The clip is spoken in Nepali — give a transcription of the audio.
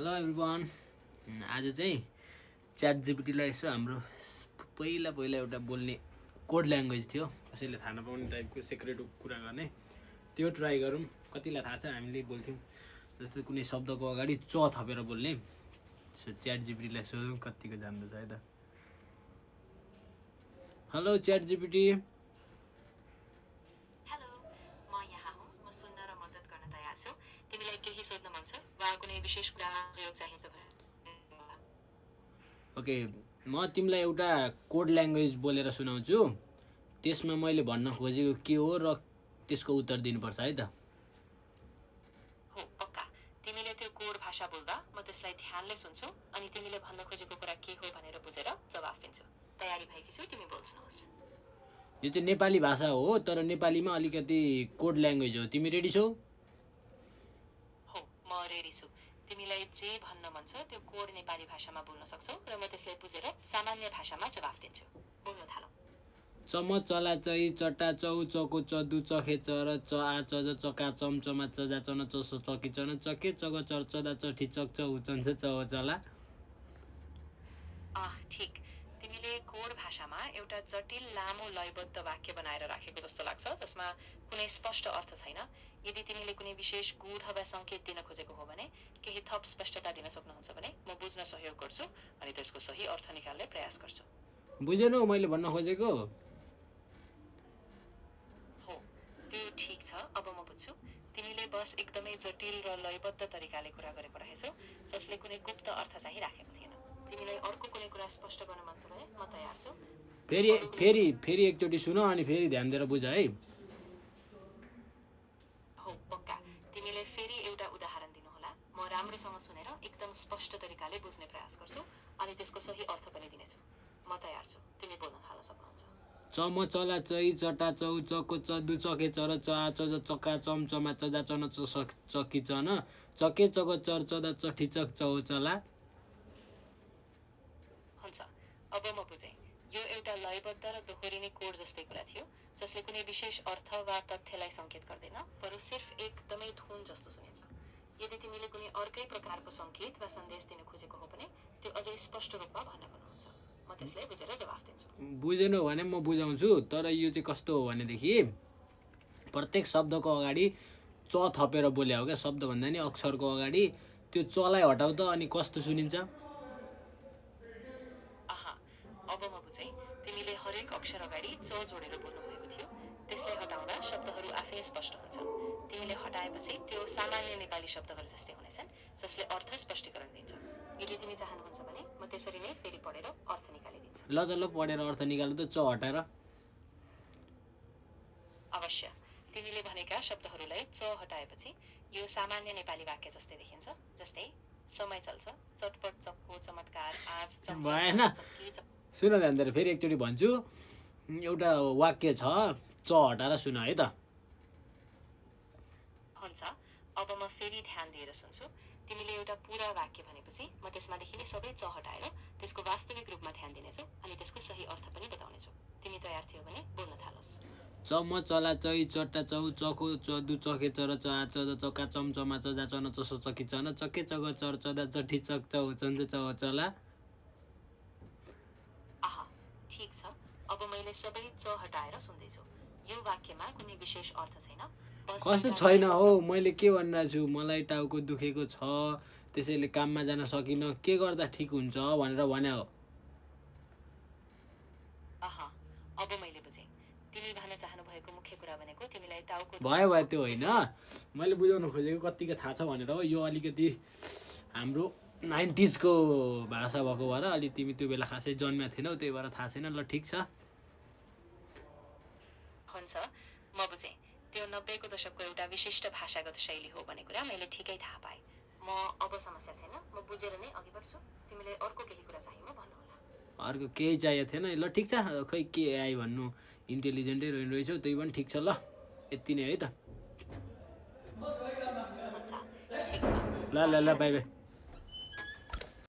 Hello everyone. आज चाहिँ च्याट जिपिटीलाई यसो हाम्रो पहिला एउटा बोल्ने कोड ल्याङ्ग्वेज थियो, कसैले थाहा नपाउने टाइपको सिक्रेट कुरा गर्ने, त्यो ट्राई गरौँ। कतिलाई थाहा छ, हामीले बोल्थ्यौँ जस्तो कुनै शब्दको अगाडि च थपेर बोल्ने। च्याट जिपिटीलाई सोधौँ कतिको जान्दछ है त। Hello chat GPT. ओके, म तिमीलाई एउटा कोड ल्याङ्ग्वेज बोलेर सुनाउँछु। त्यसमा मैले भन्न खोजेको के हो र त्यसको उत्तर दिनुपर्छ है त। हो, पक्का। तिमीले त्यो कोड भाषा बोल्दा म त्यसलाई ध्यानले सुन्छु अनि तिमीले भन्न खोजेको कुरा के हो भनेर बुझेर जवाफ दिन्छु। तयारी भएकी छु, तिमी बोल्नुहोस्। यो चाहिँ नेपाली भाषा हो, तर नेपालीमा अलिकति कोड ल्याङ्ग्वेज हो। तिमी रेडी छौ? हो, म रेडी छु। तिमीलाई जे भन्न मन छ त्यो कोड नेपाली भाषामा बोल्न सक्छौ र म त्यसलाई बुझेर सामान्य भाषामा जवाफ दिन्छु। बोल्न थालौ। चम चला चई चटा चौ चको चदु चखे चर च आ चज चका चम चमा चजा चन चसो चकी चन चके चग चर चदा चठी चक चौ चन्छ चौ चला। ठिक। तिमीले कोड भाषामा एउटा जटिल लामो लयबद्ध वाक्य बनाएर राखेको जस्तो लाग्छ, जसमा कुनै स्पष्ट अर्थ छैन। यदि तिमीले कुनै विशेष गूढ वा सङ्केत दिन खोजेको हो भने केही थप स्पष्टता दिन सक्नुहुन्छ भने म बुझ्न सहयोग गर्छु अनि त्यसको सही अर्थ निकाल्ने प्रयास गर्छु। बुझेनौ मैले भन्न खोजेको? हो, त्यो ठिक छ। अब म बुझ्छु। तिमीले बस एकदमै जटिल र लयबद्ध तरिकाले कुरा गरेको रहेछौ, जसले कुनै गुप्त अर्थ चाहिँ राखेको थिएन। तिमीलाई अर्को कुनै कुरा स्पष्ट गर्न मन छ भने म तयार छु। फेरि एकचोटि सुन अनि फेरि ध्यान दिएर बुझ है। हो, पक्का। तिमीले फेरि एउटा उदाहरण दिनुहोला। म राम्रोसँग सुनेर एकदम स्पष्ट तरिकाले बुझ्ने प्रयास गर्छु अनि त्यसको सही अर्थ पनि दिनेछु। म तयार छु। तिमी बोल्न थाल्न सक्नुहुन्छ। चम चला चई चटा चौ चको चदु चके चर च आ चज चका चम चमा चजा चन चकी चन चके चग चर चदा चठी चक चौ चला। हुन्छ, अब म बुझेँ। यो एउटा लयबद्ध र दोहोरिने कोड जस्तै कुरा थियो, जसले कुनै विशेष अर्थ वा तथ्यलाई सङ्केत गर्दैन, बरु सिर्फ एकदमै धुन जस्तो सुनिन्छ। यदि तिमीले कुनै अर्कै प्रकारको सङ्केत वा सन्देश दिन खोजेको हो भने त्यो अझै स्पष्ट रूपमा भन्न पर्नुहुन्छ। म त्यसलाई बुझेर जवाफ दिन्छु। बुझेनौ भने म बुझाउँछु। तर यो चाहिँ कस्तो हो भनेदेखि प्रत्येक शब्दको अगाडि च थपेर बोले हो क्या। शब्द भन्दा नि अक्षरको अगाडि त्यो चलाई हटाउ त अनि कस्तो सुनिन्छ? अब म बुझेँ। तिमीले हरेक अक्षर अगाडि च जोडेर बोल्नुभएको थियो। त्यसलाई हटाउँदा शब्दहरू आफै स्पष्ट हुन्छन्। तिमीले हटाएपछि त्यो सामान्य नेपाली शब्दहरू जस्तै हुनेछन्, जसले अर्थ स्पष्टीकरण दिन्छ। यदि तिमी चाहनुहुन्छ भने म त्यसरी नै फेरि पढेर अर्थ निकालिदिन्छु। ल पढेर अर्थ निकाल्नु त, च हटाएर। अवश्य। तिमीले भनेका शब्दहरूलाई च हटाएपछि यो सामान्य नेपाली वाक्य जस्तै देखिन्छ। जस्तै समय चल्छ, चटपट चक्को चमत्कार आज भएन। सुन ध्यान दिएर फेरि एकचोटि भन्छु। एउटा वाक्य छ, च हटाएर सुन है त। हुन्छ, अब म फेरि ध्यान दिएर सुन्छु। तिमीले एउटा पुरा वाक्य भनेपछि म त्यसमा देखिने सबै च हटाएर त्यसको वास्तविक रूपमा ध्यान दिनेछु अनि त्यसको सही अर्थ पनि बताउनेछु। तिमी तयार थियौ भने बोल्न थालोस्। चम चला चई चट्टा चौ चको चदु चखे चर च आ चज चका चम चमा चजा चन चसो चकी चन चके चग चर चदा चठी चक चौ चन्छ चौ चला। ठिक छ। अब मैले सबै च हटाएर सुन्दैछु। यो वाक्यमा कुनै विशेष अर्थ छैन। कस्तो छैन हो? मैले के भन्न छु, मलाई टाउको दुखेको छ, त्यसैले काममा जान सकिनँ, के गर्दा ठिक हुन्छ भनेर भने हो। अब मैले बुझेँ। तिमी भन्न चाहनु भएको मुख्य कुरा भनेको तिमीलाई टाउको भयो त्यो होइन। मैले बुझाउन खोजेको कतिको थाहा छ भनेर हो। यो अलिकति हाम्रो 90s को भाषा भएको भएर अलि तिमी त्यो बेला खासै जन्मेको थिएनौ, त्यही भएर थाहा छैन। ल ठिक छ। हुन्छ, म बुझेँ। त्यो 90 को दशकको एउटा विशिष्ट भाषागत शैली हो भन्ने कुरा मैले ठिकै थाहा पाएँ। म अब समस्या छैन, म बुझेर नै अघि बढ्छु। तिमीलाई अर्को केही कुरा चाहियो भन्नुहोला। अर्को केही चाहिएको थिएन। ल ठिक छ, खै के आयो भन्नु, इन्टेलिजेन्टै रहेछौ, त्यही पनि ठिक छ। ल यति नै है त। हुन्छ, ठिक छ। ल बाई बाई।